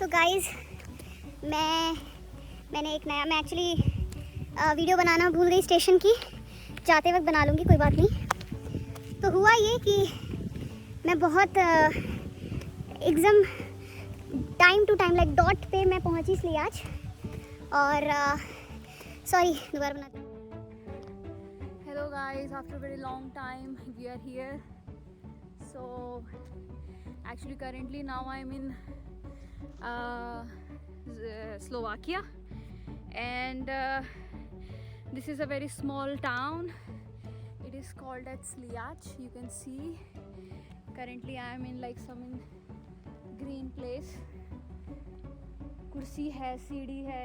तो गाइज़ मैंने actually video बनाना भूल गई स्टेशन की, जाते वक्त बना लूँगी, कोई बात नहीं। तो हुआ ये कि मैं बहुत एकदम time to time like dot पे मैं पहुँची इसलिए आज। और सॉरी, दोबारा बनाती हूँ। Hello guys, after a very long time we are here. So actually currently now I'm in Slovakia, and this is a very small town. It is called at Sliac. You can see currently I am in like some green place. कुर्सी है, सीढ़ी है,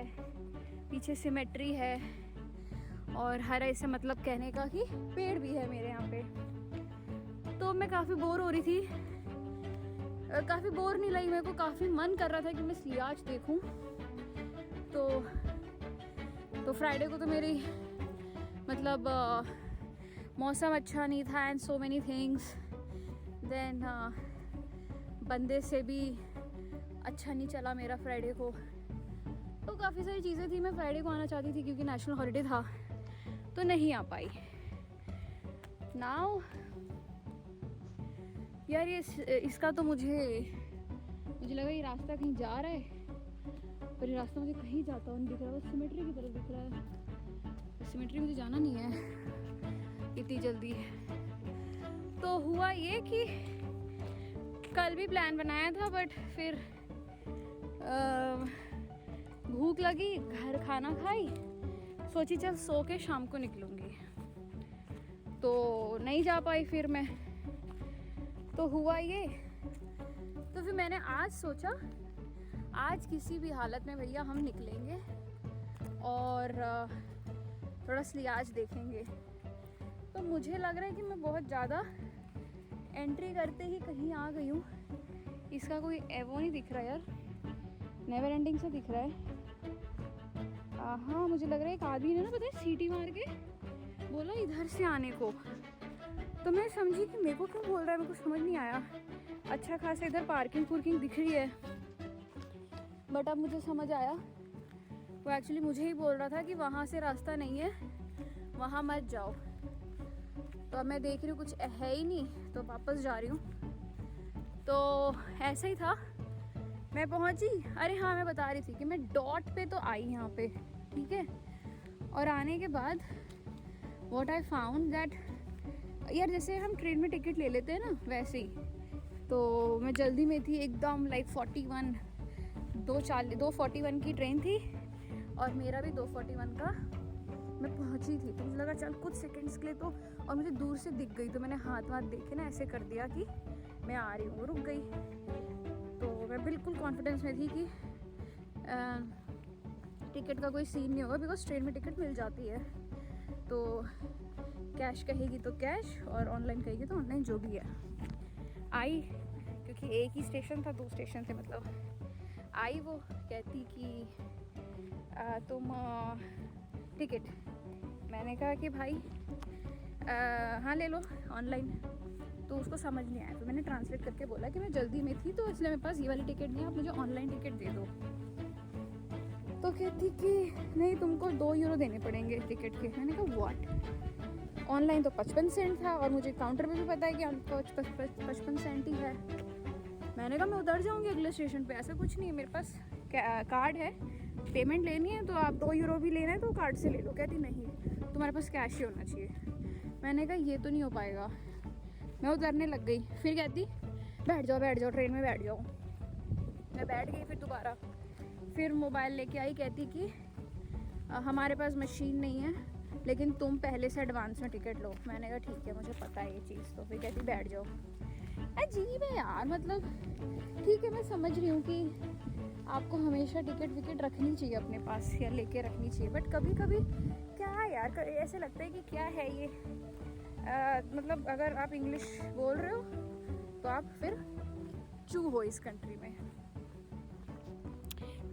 पीछे symmetry है और हर ऐसे मतलब कहने का कि पेड़ भी है मेरे यहाँ पे। तो मैं काफ़ी बोर हो रही थी, काफ़ी बोर नहीं लगी मेरे को, काफ़ी मन कर रहा था कि मैं स्लियाच देखूं। तो फ्राइडे को तो मेरी मतलब मौसम अच्छा नहीं था and so many things. Then बंदे से भी अच्छा नहीं चला मेरा फ्राइडे को। तो काफ़ी सारी चीज़ें थी, मैं फ्राइडे को आना चाहती थी क्योंकि नेशनल हॉलीडे था, तो नहीं आ पाई। नाउ यार ये इसका तो मुझे लगा ये रास्ता कहीं जा रहा है, पर ये रास्ता मुझे कहीं जाता हुआ नहीं दिख रहा, बस सिमेट्री की तरफ दिख रहा है। सिमेट्री मुझे जाना नहीं है इतनी जल्दी। तो हुआ ये कि कल भी प्लान बनाया था, बट फिर भूख लगी, घर खाना खाई, सोची चल सो के शाम को निकलूँगी, तो नहीं जा पाई फिर मैं। तो हुआ ये, तो फिर मैंने आज सोचा आज किसी भी हालत में भैया हम निकलेंगे और थोड़ा स्लियाच देखेंगे। तो मुझे लग रहा है कि मैं बहुत ज़्यादा एंट्री करते ही कहीं आ गई हूँ। इसका कोई एवो नहीं दिख रहा यार, नेवर एंडिंग सा दिख रहा है। हाँ, मुझे लग रहा है एक आदमी ने ना पता है सीटी मार के बोला इधर से आने को, तो मैं समझी कि मेरे को क्यों बोल रहा है, मेरे को समझ नहीं आया। अच्छा खासा इधर पार्किंग दिख रही है, बट अब मुझे समझ आया वो एक्चुअली मुझे ही बोल रहा था कि वहाँ से रास्ता नहीं है, वहाँ मत जाओ। तो अब मैं देख रही हूँ कुछ है ही नहीं, तो वापस जा रही हूँ। तो ऐसा ही था, मैं पहुँची। अरे हाँ, मैं बता रही थी कि मैं डॉट पे तो आई यहाँ पे, ठीक है। और आने के बाद व्हाट आई फाउंड दैट यार जैसे हम ट्रेन में टिकट ले लेते हैं ना, वैसे ही। तो मैं जल्दी में थी एकदम, लाइक 2:41 की ट्रेन थी और मेरा भी 2:41 का मैं पहुंची थी। तो मुझे लगा चल कुछ सेकंड्स के लिए तो, और मुझे दूर से दिख गई, तो मैंने हाथ देखे ना ऐसे कर दिया कि मैं आ रही हूँ, रुक गई। तो मैं बिल्कुल कॉन्फिडेंस में थी कि टिकट का कोई सीन नहीं होगा, बिकॉज ट्रेन में टिकट मिल जाती है। तो कैश कहेगी तो कैश और ऑनलाइन कहेगी तो ऑनलाइन, जो भी है। आई, क्योंकि एक ही स्टेशन था, 2 स्टेशन थे मतलब। आई, वो कहती कि तुम टिकट। मैंने कहा कि भाई हाँ ले लो ऑनलाइन। तो उसको समझ नहीं आया, तो मैंने ट्रांसलेट करके बोला कि मैं जल्दी में थी तो इसलिए मेरे पास ये वाली टिकट नहीं है, आप मुझे ऑनलाइन टिकट दे दो। तो कहती कि नहीं, तुमको 2 यूरो देने पड़ेंगे टिकट के। मैंने कहा व्हाट, ऑनलाइन तो 55 सेंट था और मुझे काउंटर पे भी पता है कि 55 सेंट ही है। मैंने कहा मैं उतर जाऊंगी अगले स्टेशन पे, ऐसा कुछ नहीं है, मेरे पास कार्ड है, पेमेंट लेनी है तो आप 2 यूरो भी लेना है तो कार्ड से ले लो। कहती नहीं, तुम्हारे पास कैश ही होना चाहिए। मैंने कहा ये तो नहीं हो पाएगा। मैं उतरने लग गई, फिर कहती बैठ जाओ ट्रेन में बैठ जाओ। मैं बैठ गई, फिर दोबारा फिर मोबाइल लेके आई, कहती कि हमारे पास मशीन नहीं है, लेकिन तुम पहले से एडवांस में टिकट लो। मैंने कहा ठीक है, मुझे पता है ये चीज़। तो फिर कहती बैठ जाओ। अजीब है यार, मतलब ठीक है मैं समझ रही हूँ कि आपको हमेशा टिकट रखनी चाहिए अपने पास या लेके रखनी चाहिए, बट कभी कभी क्या है यार, ऐसे लगता है कि क्या है ये, मतलब अगर आप इंग्लिश बोल रहे हो तो आप फिर चू हो इस कंट्री में।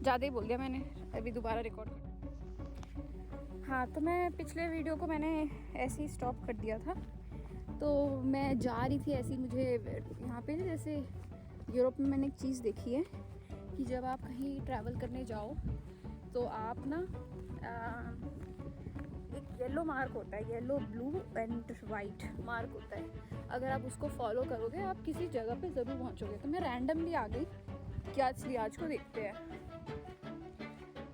ज़्यादा ही बोल दिया मैंने, अभी दोबारा रिकॉर्ड कर। हाँ, तो मैं पिछले वीडियो को मैंने ऐसे ही स्टॉप कर दिया था। तो मैं जा रही थी ऐसे ही, मुझे यहाँ पे ना जैसे यूरोप में मैंने एक चीज़ देखी है कि कि जब आप कहीं ट्रैवल करने जाओ तो आप ना एक येलो मार्क होता है, yellow blue and white mark होता है, अगर आप उसको फॉलो करोगे आप किसी जगह पे ज़रूर पहुंचोगे। तो मैं रैंडमली आ गई कि आज को देखते हैं।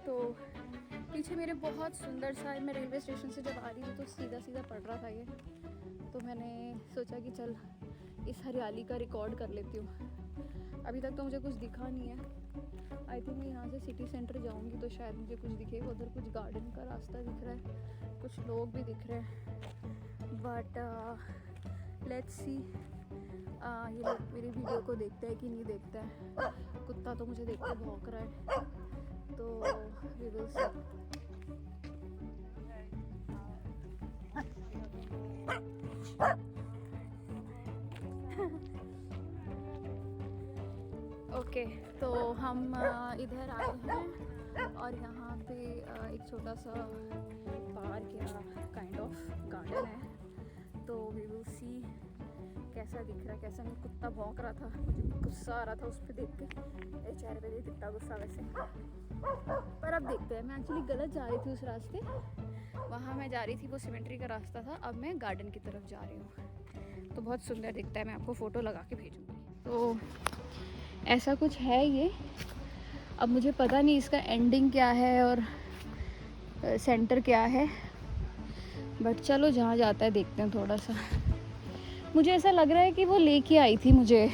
तो पीछे मेरे बहुत सुंदर सा, मैं रेलवे स्टेशन से जब आ रही थी तो सीधा सीधा पड़ रहा था ये, तो मैंने सोचा कि चल इस हरियाली का रिकॉर्ड कर लेती हूँ। अभी तक तो मुझे कुछ दिखा नहीं है। आई थिंक मैं यहाँ से सिटी सेंटर जाऊँगी तो शायद मुझे कुछ दिखेगा। उधर कुछ गार्डन का रास्ता दिख रहा है, कुछ लोग भी दिख रहे हैं, बट लेट्स सी ये लोग मेरी वीडियो को देखते हैं कि नहीं देखते हैं। कुत्ता तो मुझे देख के भौंक रहा है, तो वी विल सी। ओके, तो हम इधर आए हैं और यहाँ पे एक छोटा सा पार्क या काइंड ऑफ गार्डन है। तो वी विल सी कैसा दिख रहा है, कैसा नहीं। कुत्ता भौंक रहा था, मुझे गुस्सा आ रहा था उस पर देख के। मेरे चेहरे पे नहीं दिखता गुस्सा वैसे, पर अब देखते हैं। मैं एक्चुअली गलत जा रही थी उस रास्ते, वहाँ मैं जा रही थी, वो सिमेट्री का रास्ता था। अब मैं गार्डन की तरफ जा रही हूँ, तो बहुत सुंदर दिखता है। मैं आपको फ़ोटो लगा के भेजूँगी। तो ऐसा कुछ है ये। अब मुझे पता नहीं इसका एंडिंग क्या है और सेंटर क्या है, बट चलो जहाँ जाता है देखते हैं थोड़ा सा। मुझे ऐसा लग रहा है कि वो लेके आई थी मुझे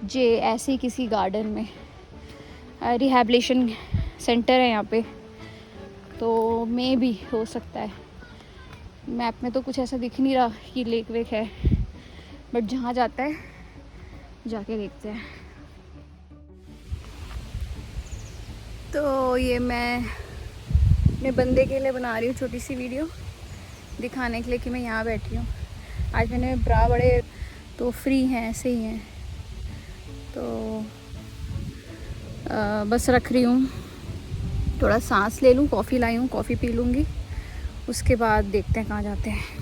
जे ऐसे किसी गार्डन में। रिहैबिलिटेशन सेंटर है यहाँ पे, तो मे भी हो सकता है। मैप में तो कुछ ऐसा दिख नहीं रहा कि लेक वेक है, बट जहाँ जाता है जाके देखते हैं। तो ये मैं अपने बंदे के लिए बना रही हूँ छोटी सी वीडियो, दिखाने के लिए कि मैं यहाँ बैठी हूँ। आज मैंने ब्रा बड़े तो फ्री हैं, ऐसे ही हैं, तो बस रख रही हूँ। थोड़ा सांस ले लूँ, कॉफ़ी लाई हूँ, कॉफ़ी पी लूँगी, उसके बाद देखते हैं कहाँ जाते हैं।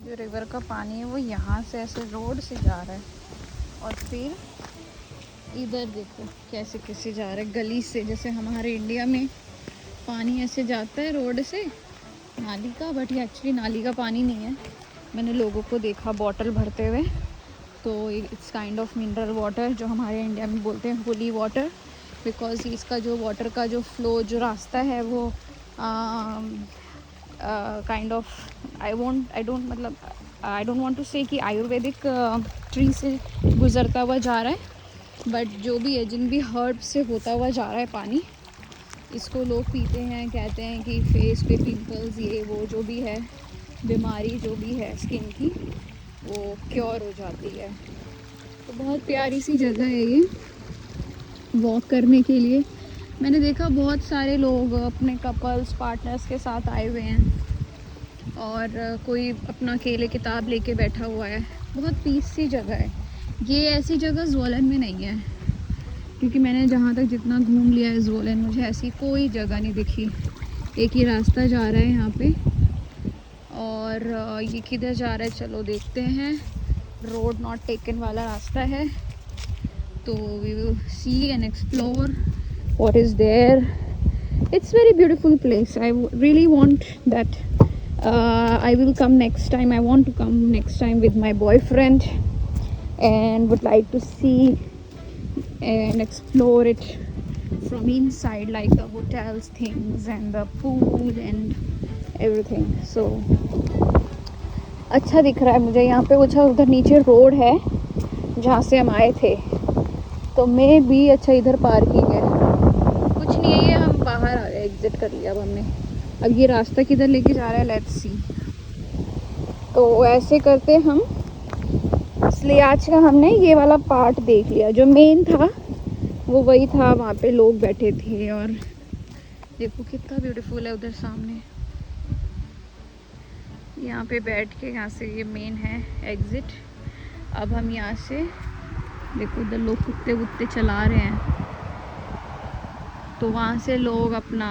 जो रिवर का पानी है वो यहाँ से ऐसे रोड से जा रहा है और फिर इधर देखो कैसे कैसे जा रहा है गली से। जैसे हमारे इंडिया में पानी ऐसे जाता है रोड से नाली का, बट ये एक्चुअली नाली का पानी नहीं है। मैंने लोगों को देखा बॉटल भरते हुए, तो it's kind of mineral water, जो हमारे इंडिया में बोलते हैं होली वाटर, बिकॉज इसका जो वाटर का जो फ्लो, जो रास्ता है वो kind of I don't want to say कि आयुर्वेदिक ट्री से गुजरता हुआ जा रहा है, बट जो भी है, जिन भी हर्ब से होता हुआ जा रहा है पानी, इसको लोग पीते हैं। कहते हैं कि फेस पे पिंपल्स, ये वो जो भी है बीमारी जो भी है स्किन की, वो क्योर हो जाती है। तो बहुत प्यारी सी जगह है ये वॉक करने के लिए। मैंने देखा बहुत सारे लोग अपने कपल्स, पार्टनर्स के साथ आए हुए हैं और कोई अपना अकेले किताब लेके बैठा हुआ है। बहुत पीस सी जगह है ये। ऐसी जगह ज़ोलन में नहीं है, क्योंकि मैंने जहाँ तक जितना घूम लिया है ज़ोलन, मुझे ऐसी कोई जगह नहीं दिखी। एक ही रास्ता जा रहा है यहाँ पे, और ये किधर जा रहा है चलो देखते हैं। रोड नॉट टेकन वाला रास्ता है, तो we will see and explore what is there. It's very beautiful place. I really want that I will come next time. I want to come next time with my boyfriend and would like to see and explore it from inside, like the hotels things and the pool and everything. So अच्छा दिख रहा है मुझे यहाँ पे। अच्छा उधर नीचे रोड है जहाँ से हम आए थे, तो मे भी अच्छा इधर पार्किंग है। कुछ नहीं है ये, हम बाहर आ गए, एग्जिट कर लिया अब हमने। अब ये रास्ता किधर लेके जा रहा है, लेट्स सी। तो ऐसे करते हम, इसलिए आज का हमने ये वाला पार्ट देख लिया। जो मेन था वो वही था, वहाँ पे लोग बैठे थे और देखो कितना ब्यूटीफुल है उधर सामने। यहाँ पे बैठ के, यहाँ से ये मेन है एग्ज़िट। अब हम यहाँ से, देखो उधर लोग कुत्ते वुत्ते चला रहे हैं, तो वहाँ से लोग अपना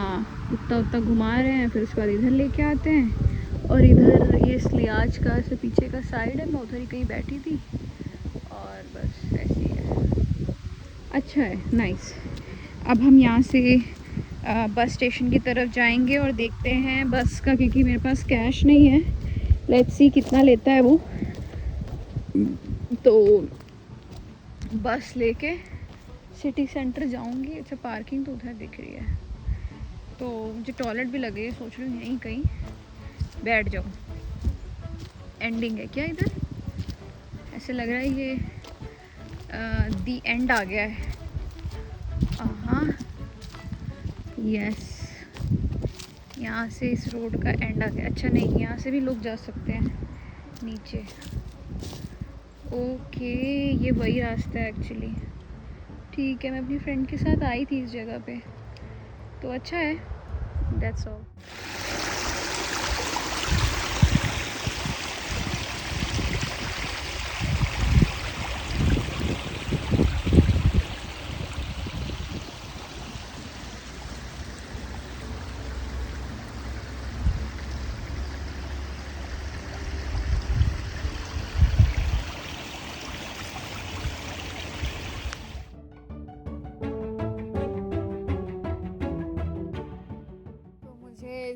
कुत्ता वुत्ता घुमा रहे हैं, फिर उसके बाद इधर लेके आते हैं। और इधर ये स्लियाज का से पीछे का साइड है, मैं उधर ही कहीं बैठी थी और बस ऐसे ही है। अच्छा है, नाइस। अब हम यहाँ से बस स्टेशन की तरफ जाएंगे और देखते हैं बस का, क्योंकि मेरे पास कैश नहीं है। लेट्स सी कितना लेता है वो। तो बस लेके सिटी सेंटर जाऊंगी। अच्छा, पार्किंग तो उधर दिख रही है, तो मुझे टॉयलेट भी लगे, सोच रही हूँ यहीं कहीं बैठ जाऊँ। एंडिंग है क्या इधर? ऐसे लग रहा है ये दी एंड आ गया है। हाँ, यस, यहाँ से इस रोड का एंड आ गया। अच्छा नहीं, यहाँ से भी लोग जा सकते हैं नीचे। ओके, ये वही रास्ता है एक्चुअली। ठीक है, मैं अपनी फ्रेंड के साथ आई थी इस जगह पे, तो अच्छा है। That's all.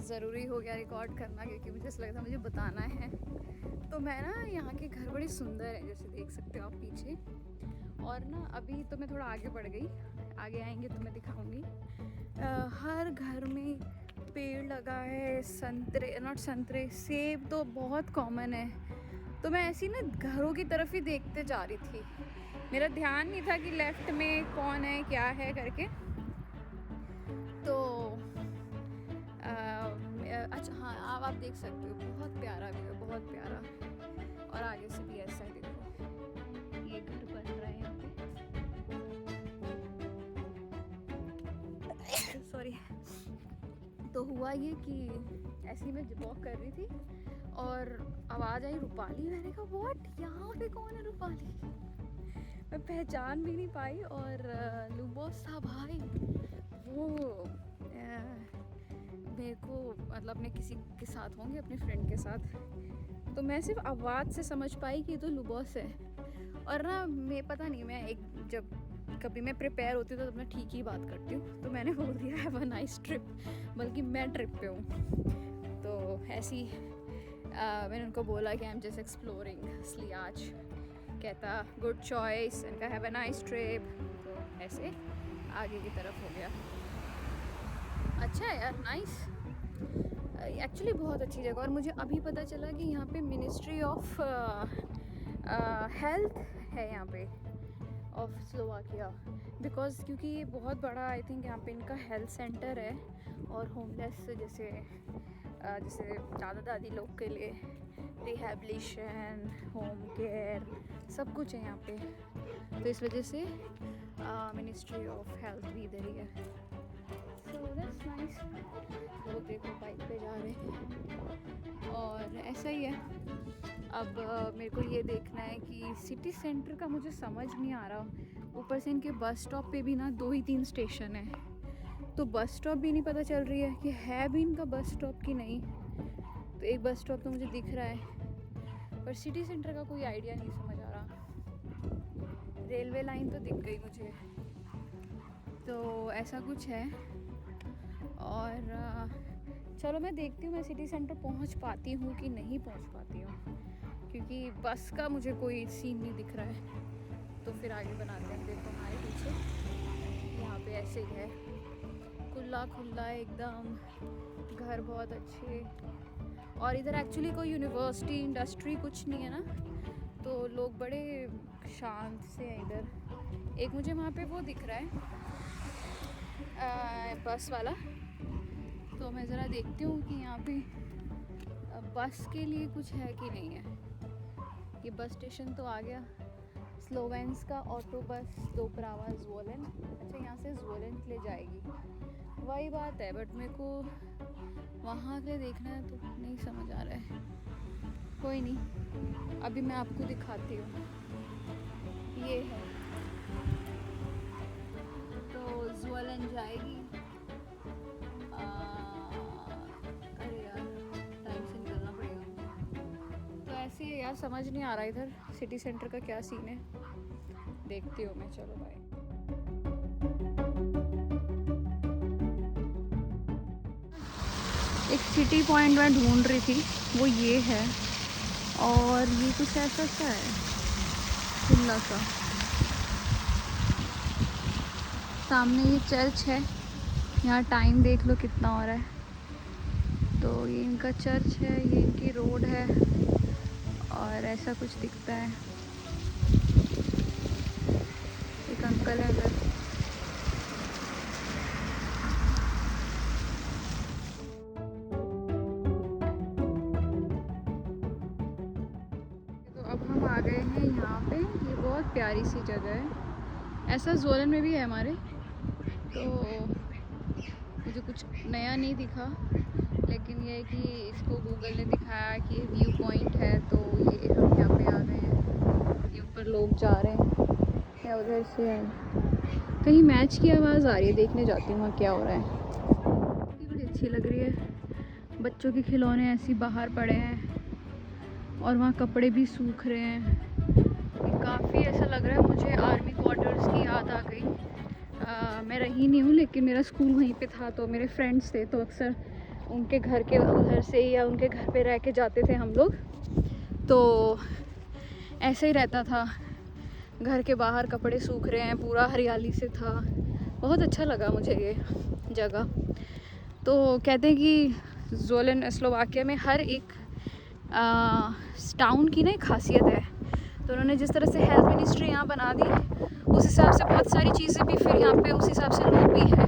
ज़रूरी हो गया रिकॉर्ड करना, क्योंकि मुझे ऐसा लगता है मुझे बताना है। तो मैं ना, यहाँ के घर बड़े सुंदर हैं, जैसे देख सकते हो आप पीछे। और ना अभी तो मैं थोड़ा आगे बढ़ गई, आगे आएंगे तो मैं दिखाऊंगी। हर घर में पेड़ लगा है, संतरे, नॉट संतरे, सेब तो बहुत कॉमन है। तो मैं ऐसी ना घरों की तरफ ही देखते जा रही थी, मेरा ध्यान नहीं था कि लेफ्ट में कौन है क्या है करके। तो अच्छा हाँ, आप देख सकते हो, बहुत प्यारा व्यू है, बहुत प्यारा। और आगे से भी ऐसा है, देखो ये घर बन रहा है यहाँ पे। सॉरी। तो हुआ ये कि ऐसे ही मैं वॉक कर रही थी और आवाज़ आई रूपाली। मैंने कहा व्हाट, यहाँ पे कौन है रूपाली? मैं पहचान भी नहीं पाई। और लुबोस था भाई, वो मेरे को मतलब अपने किसी के साथ होंगे, अपने फ्रेंड के साथ। तो मैं सिर्फ आवाज़ से समझ पाई कि तो लुबोस है। और ना मैं पता नहीं, मैं एक जब कभी मैं प्रिपेयर होती हूँ तो मैं ठीक ही बात करती हूँ, तो मैंने बोल दिया हैव अ नाइस ट्रिप, बल्कि मैं ट्रिप पे हूँ। तो ऐसी मैंने उनको बोला कि आई एम जस्ट एक्सप्लोरिंग स्लियाज। कहता गुड चॉइस, इनका हैव अ नाइस ट्रिप। तो ऐसे आगे की तरफ हो गया। अच्छा है यार, नाइस, एक्चुअली बहुत अच्छी जगह। और मुझे अभी पता चला कि यहाँ पे मिनिस्ट्री ऑफ हेल्थ है यहाँ पे, ऑफ स्लोवाकिया, बिकॉज क्योंकि ये बहुत बड़ा, आई थिंक यहाँ पे इनका हेल्थ सेंटर है। और होमलेस जैसे दादा दादी लोग के लिए रिहैबिलिटेशन, होम केयर, सब कुछ है यहाँ पे। तो इस वजह से मिनिस्ट्री ऑफ हेल्थ भी इधर ही है। So that's nice. वो देखो बाइक पे जा रहे हैं और ऐसा ही है। अब मेरे को ये देखना है कि सिटी सेंटर का मुझे समझ नहीं आ रहा। ऊपर से इनके बस स्टॉप पे भी ना 2 ही 3 स्टेशन है, तो बस स्टॉप भी नहीं पता चल रही है कि है भी इनका बस स्टॉप कि नहीं। तो एक बस स्टॉप तो मुझे दिख रहा है, पर सिटी सेंटर का कोई आइडिया नहीं समझ आ रहा। रेलवे लाइन तो दिख गई मुझे, तो ऐसा कुछ है। और चलो मैं देखती हूँ मैं सिटी सेंटर पहुँच पाती हूँ कि नहीं पहुँच पाती हूँ, क्योंकि बस का मुझे कोई सीन नहीं दिख रहा है। तो फिर आगे बनाते हैं। देखो हमारे पीछे यहाँ पे ऐसे ही है, खुला खुला एकदम, घर बहुत अच्छे। और इधर एक्चुअली कोई यूनिवर्सिटी इंडस्ट्री कुछ नहीं है ना, तो लोग बड़े शांत से हैं इधर। एक मुझे वहाँ पे वो दिख रहा है बस वाला, तो मैं ज़रा देखती हूँ कि यहाँ पे बस के लिए कुछ है कि नहीं है। ये बस स्टेशन तो आ गया स्लोवेंस्का ऑटो बस दोब्रावा ज़्वोलेन। अच्छा, यहाँ से ज़्वोलेन के लिए जाएगी, वही बात है, बट मेरे को वहाँ के लिए देखना है तो नहीं समझ आ रहा है। कोई नहीं, अभी मैं आपको दिखाती हूँ। ये है, तो ज़्वोलेन जाएगी। अरे यार, टाइम से निकलना पड़ेगा। तो ऐसे ही यार, समझ नहीं आ रहा इधर सिटी सेंटर का क्या सीन है। देखती हूँ मैं, चलो बाय। एक सिटी पॉइंट मैं ढूंढ रही थी, वो ये है, और ये कुछ ऐसा सा है, खुला सा। सामने ये चर्च है, यहाँ टाइम देख लो कितना हो रहा है। तो ये इनका चर्च है, ये इनकी रोड है, और ऐसा कुछ दिखता है। एक अंकल है उधर। तो अब हम आ गए हैं यहाँ पे, ये बहुत प्यारी सी जगह है। ऐसा ज़्वोलेन में भी है हमारे, तो मुझे कुछ नया नहीं दिखा, लेकिन ये है कि इसको गूगल ने दिखाया कि व्यू पॉइंट है, तो ये हम यहाँ पे आ गए हैं। ये ऊपर लोग जा रहे हैं या उधर से है। कहीं मैच की आवाज़ आ रही है, देखने जाती हूँ वहाँ क्या हो रहा है। ये बड़ी अच्छी लग रही है, बच्चों के खिलौने ऐसे बाहर पड़े हैं, और वहाँ कपड़े भी सूख रहे हैं। काफ़ी ऐसा लग रहा है मुझे आर्मी क्वार्टर्स की याद आ गई। मैं रही नहीं हूँ, लेकिन मेरा स्कूल वहीं पे था, तो मेरे फ्रेंड्स थे, तो अक्सर उनके घर के उधर से या उनके घर पे रह के जाते थे हम लोग। तो ऐसे ही रहता था, घर के बाहर कपड़े सूख रहे हैं, पूरा हरियाली से था। बहुत अच्छा लगा मुझे ये जगह। तो कहते हैं कि ज़्वोलेन स्लोवाकिया में हर एक टाउन की ना एक खासियत है। तो उन्होंने जिस तरह से हेल्थ मिनिस्ट्री यहाँ बना दी, उस हिसाब से बहुत सारी चीज़ें भी फिर यहाँ पे उस हिसाब से लोग भी हैं।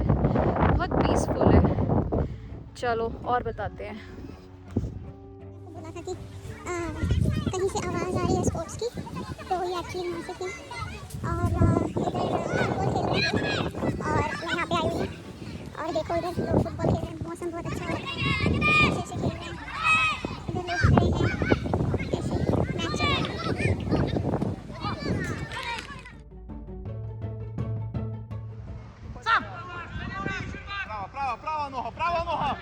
बहुत पीसफुल है। चलो और बताते हैं। बोला था कि कहीं से आवाज़ आ रही है स्पोर्ट्स की, तो ये एक्चुअली यहाँ से थी। और इधर फुटबॉल खेल रहे हैं, और मैं यहाँ पे आई हुई हूँ, और देखो इधर लोग फुटबॉल खेल रहे हैं। मौसम बहुत अच्छा हो रहा है, अच्छे से खेल रहे हैं। इधर लोग खड़े हैं, ऐसे मैच चल रहा है। Права нога, права нога!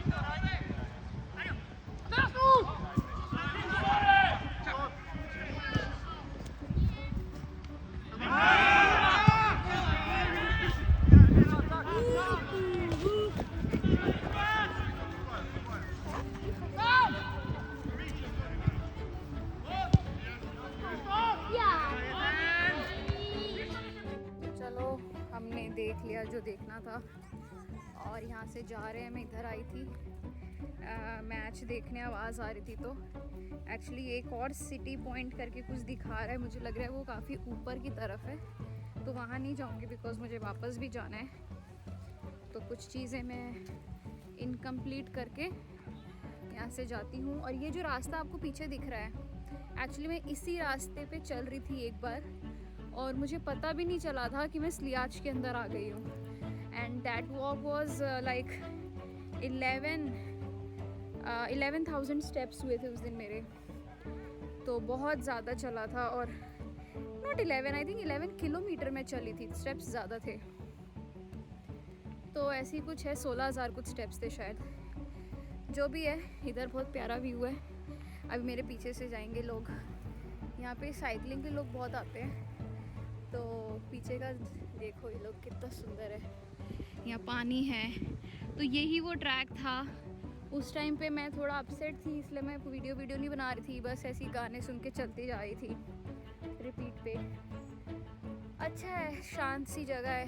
चलो, हमने देख लिया जो देखना था, और यहाँ से जा रहे हैं। मैं इधर आई थी मैच देखने, आवाज़ आ रही थी। तो एक्चुअली एक और सिटी पॉइंट करके कुछ दिखा रहा है, मुझे लग रहा है वो काफ़ी ऊपर की तरफ है, तो वहाँ नहीं जाऊँगी बिकॉज़ मुझे वापस भी जाना है। तो कुछ चीज़ें मैं इनकम्प्लीट करके यहाँ से जाती हूँ। और ये जो रास्ता आपको पीछे दिख रहा है, एक्चुअली मैं इसी रास्ते पे चल रही थी एक बार, और मुझे पता भी नहीं चला था कि मैं स्लियाच के अंदर आ गई हूँ। And that walk was like 11,000 steps हुए थे उस दिन मेरे, तो बहुत ज़्यादा चला था। और नॉट 11, आई थिंक 11 किलोमीटर में चली थी, स्टेप्स ज़्यादा थे। तो ऐसी कुछ है, 16,000 कुछ स्टेप्स थे शायद। जो भी है, इधर बहुत प्यारा व्यू है। अभी मेरे पीछे से जाएंगे लोग, यहाँ पे साइकिलिंग के लोग बहुत आते हैं। तो पीछे का देखो, ये लोग कितना सुंदर है। यहाँ पानी है, तो यही वो ट्रैक था। उस टाइम पे मैं थोड़ा अपसेट थी, इसलिए मैं वीडियो नहीं बना रही थी, बस ऐसी गाने सुन के चलती जा रही थी रिपीट पे। अच्छा है, शांत सी जगह है,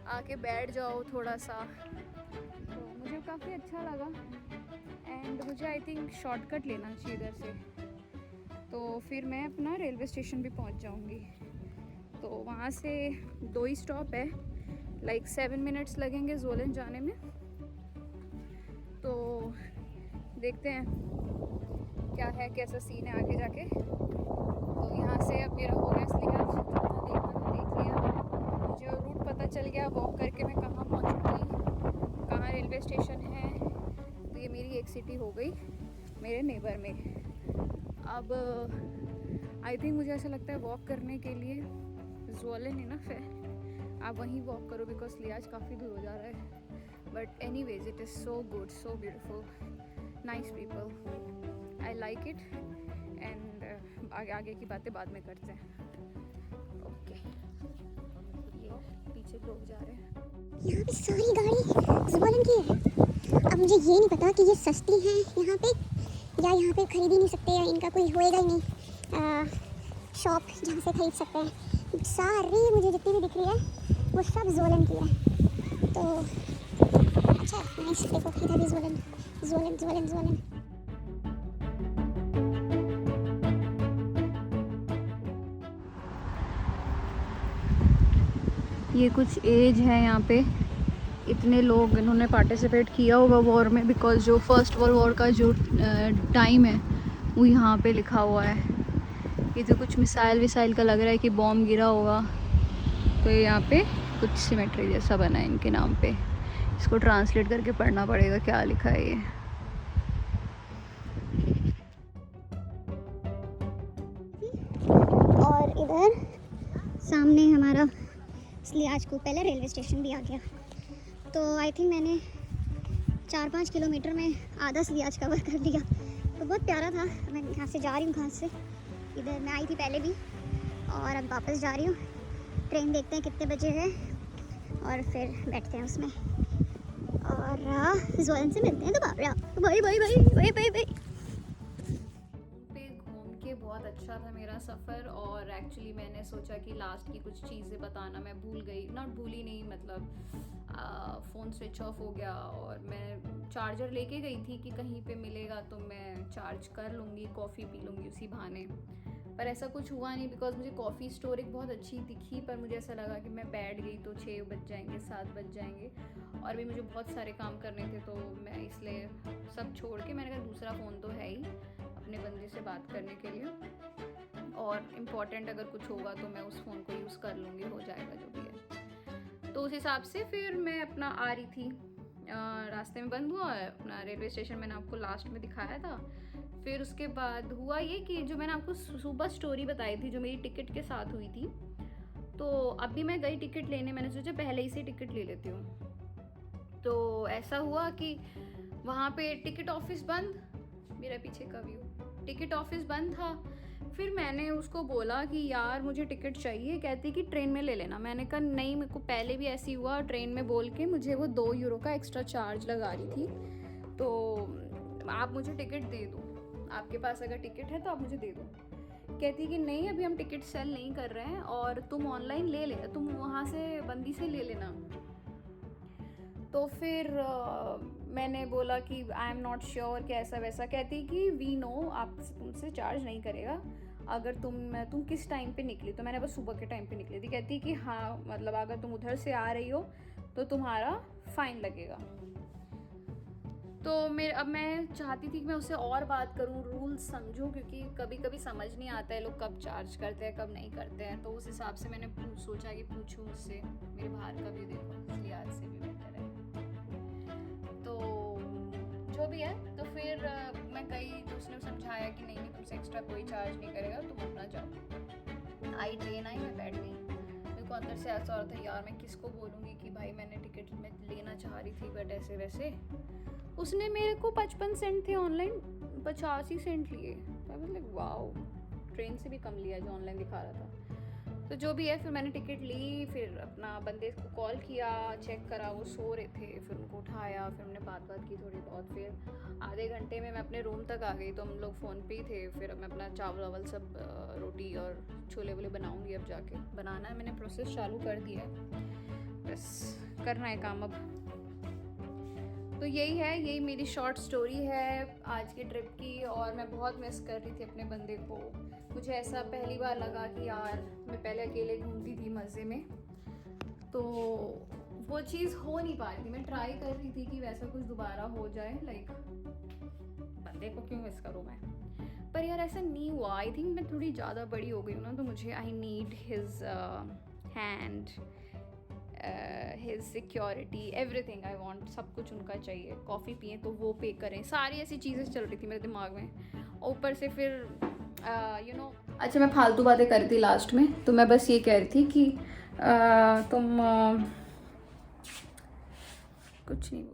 आके बैठ जाओ थोड़ा सा। तो मुझे काफ़ी अच्छा लगा। एंड मुझे आई थिंक शॉर्टकट लेना चाहिए इधर से, तो फिर मैं अपना रेलवे स्टेशन भी पहुंच जाऊंगी। तो वहाँ से 2 ही स्टॉप है, लाइक 7 मिनट्स लगेंगे ज़्वोलेन जाने में। तो देखते हैं क्या है, कैसा सीन है आगे जाके। तो यहाँ से अब मेरा हो गया स्लियाच। रेलवे स्टेशन है, तो ये मेरी एक सिटी हो गई मेरे नेबर में। अब आई थिंक मुझे ऐसा लगता है वॉक करने के लिए ज़ोलन इनफ है, आप वहीं वॉक करो बिकॉज लियाज काफ़ी दूर हो जा रहा है। But any ways it is so good, so beautiful, nice people, I like it. And आगे की बातें बाद में करते हैं। ओके, ये पीछे लोग जा रहे हैं। यहाँ पे सारी गाड़ी ज़ोलन की है। अब मुझे ये नहीं पता कि ये सस्ती हैं यहाँ पे या यहाँ पे खरीद ही नहीं सकते या इनका कोई होएगा ही नहीं शॉप जहाँ से खरीद सकते हैं। सारी मुझे जितनी भी दिख रही है वो सब ज़ोलन की है। तो अच्छा नाइस, देखो इधर भी ज़ोलन ज़ोलन ज़ोलन ज़ोलन। ये कुछ एज है यहाँ पे, इतने लोग इन्होंने पार्टिसिपेट किया होगा वॉर में, बिकॉज जो फर्स्ट वर्ल्ड वॉर का जो टाइम है वो यहाँ पे लिखा हुआ है। ये तो कुछ मिसाइल विसाइल का लग रहा है कि बॉम्ब गिरा होगा, तो ये यहाँ पे कुछ सिमेट्री जैसा बना है इनके नाम पे। इसको ट्रांसलेट करके पढ़ना पड़ेगा क्या लिखा है ये। और इधर सामने हमारा लियाज को पहले रेलवे स्टेशन भी आ गया। तो आई थिंक मैंने 4-5 किलोमीटर में आधा लियाज कवर कर लिया, तो बहुत प्यारा था। मैं यहाँ से जा रही हूँ, घास से इधर मैं आई थी पहले भी और अब वापस जा रही हूँ। ट्रेन देखते हैं कितने बजे है और फिर बैठते हैं उसमें और ज़ोलन से मिलते हैं दोबारा। Bye bye bye bye bye bye. पे घूम के बहुत अच्छा था मेरा सफ़र, और एक्चुअली मैंने सोचा कि लास्ट की कुछ चीज़ें बताना मैं भूल गई, नॉट भूली नहीं मतलब फ़ोन स्विच ऑफ हो गया, और मैं चार्जर लेके गई थी कि कहीं पे मिलेगा तो मैं चार्ज कर लूँगी, कॉफ़ी पी लूँगी उसी बहाने। पर ऐसा कुछ हुआ नहीं बिकॉज मुझे कॉफ़ी स्टोर एक बहुत अच्छी दिखी, पर मुझे ऐसा लगा कि मैं बैठ गई तो 6 बज जाएंगे, 7 बज जाएंगे, और भी मुझे बहुत सारे काम करने थे, तो मैं इसलिए सब छोड़ के मैंने कहा दूसरा फ़ोन तो है ही अपने बंदे से बात करने के लिए, और इम्पॉर्टेंट अगर कुछ होगा तो मैं उस फ़ोन को यूज़ कर लूँगी, हो जाएगा जो भी है। तो उस हिसाब से फिर मैं अपना आ रही थी, रास्ते में बंद हुआ अपना रेलवे स्टेशन, मैंने आपको लास्ट में दिखाया था। फिर उसके बाद हुआ ये कि जो मैंने आपको सुबह स्टोरी बताई थी जो मेरी टिकट के साथ हुई थी, तो अभी मैं गई टिकट लेने, मैंने सोचा पहले ही से टिकट ले लेती हूँ। तो ऐसा हुआ कि वहाँ पे टिकट ऑफिस बंद, मेरा पीछे का व्यू, टिकट ऑफिस बंद था। फिर मैंने उसको बोला कि यार मुझे टिकट चाहिए, कहती कि ट्रेन में ले लेना। मैंने कहा नहीं, मेरे को पहले भी ऐसी हुआ, ट्रेन में बोल के मुझे वो 2 यूरो का एक्स्ट्रा चार्ज लगा रही थी, तो आप मुझे टिकट दे दो, आपके पास अगर टिकट है तो आप मुझे दे दो। कहती कि नहीं अभी हम टिकट सेल नहीं कर रहे हैं और तुम ऑनलाइन ले लेना, तुम वहाँ से बंदी से ले लेना। तो फिर मैंने बोला कि आई एम नॉट श्योर कि ऐसा वैसा। कहती कि वी नो आप तुमसे चार्ज नहीं करेगा अगर तुम किस टाइम पे निकली, तो मैंने बस सुबह के टाइम पे निकली थी। कहती कि हाँ मतलब अगर तुम उधर से आ रही हो तो तुम्हारा फ़ाइन लगेगा। तो अब मैं चाहती थी कि मैं उससे और बात करूं, रूल्स समझूं, क्योंकि कभी कभी समझ नहीं आता है लोग कब चार्ज करते हैं कब नहीं करते हैं। तो उस हिसाब से मैंने सोचा कि पूछूं उससे, मेरे बाहर का भी देखो इसलिए आज से भी बेहतर है। तो जो भी है, तो फिर मैं गई तो उसने समझाया कि नहीं तुमसे एक्स्ट्रा कोई चार्ज नहीं करेगा, तुम अपना जाओ। आई ट्रेन आई, मैं बैठ गई। मेरे को अंदर से ऐसा हो रहा था यार मैं किसको बोलूँगी कि भाई मैंने टिकट में लेना चाह रही थी बट ऐसे वैसे। उसने मेरे को 55 सेंट थे ऑनलाइन, 85 सेंट लिए। तो मतलब वाओ, ट्रेन से भी कम लिया जो ऑनलाइन दिखा रहा था। तो जो भी है, फिर मैंने टिकट ली, फिर अपना बंदे को कॉल किया, चेक करा, वो सो रहे थे, फिर उनको उठाया, फिर हमने बात की थोड़ी बहुत। फिर आधे घंटे में मैं अपने रूम तक आ गई, तो हम लोग फ़ोन पे ही थे। फिर मैं अपना चावल वावल सब रोटी और छोले वोले बनाऊँगी, अब जाके बनाना है, मैंने प्रोसेस चालू कर दिया है, बस करना है काम अब। तो यही है, यही मेरी शॉर्ट स्टोरी है आज की ट्रिप की। और मैं बहुत मिस कर रही थी अपने बंदे को। मुझे ऐसा पहली बार लगा कि यार मैं पहले अकेले घूमती थी मज़े में, तो वो चीज़ हो नहीं पा रही थी। मैं ट्राई कर रही थी कि वैसा कुछ दोबारा हो जाए, लाइक बंदे को क्यों मिस करूँ मैं, पर यार ऐसा नहीं हुआ। आई थिंक मैं थोड़ी ज़्यादा बड़ी हो गई हूँ ना, तो मुझे I need his hand, his security, everything I want, सब कुछ उनका चाहिए। कॉफ़ी पिए तो वो पे करें, सारी ऐसी चीज़ें चल रही थी मेरे दिमाग में। ऊपर से फिर अच्छा मैं फालतू बातें कर रही थी लास्ट में, तो मैं बस ये कह रही थी कि तुम कुछ नहीं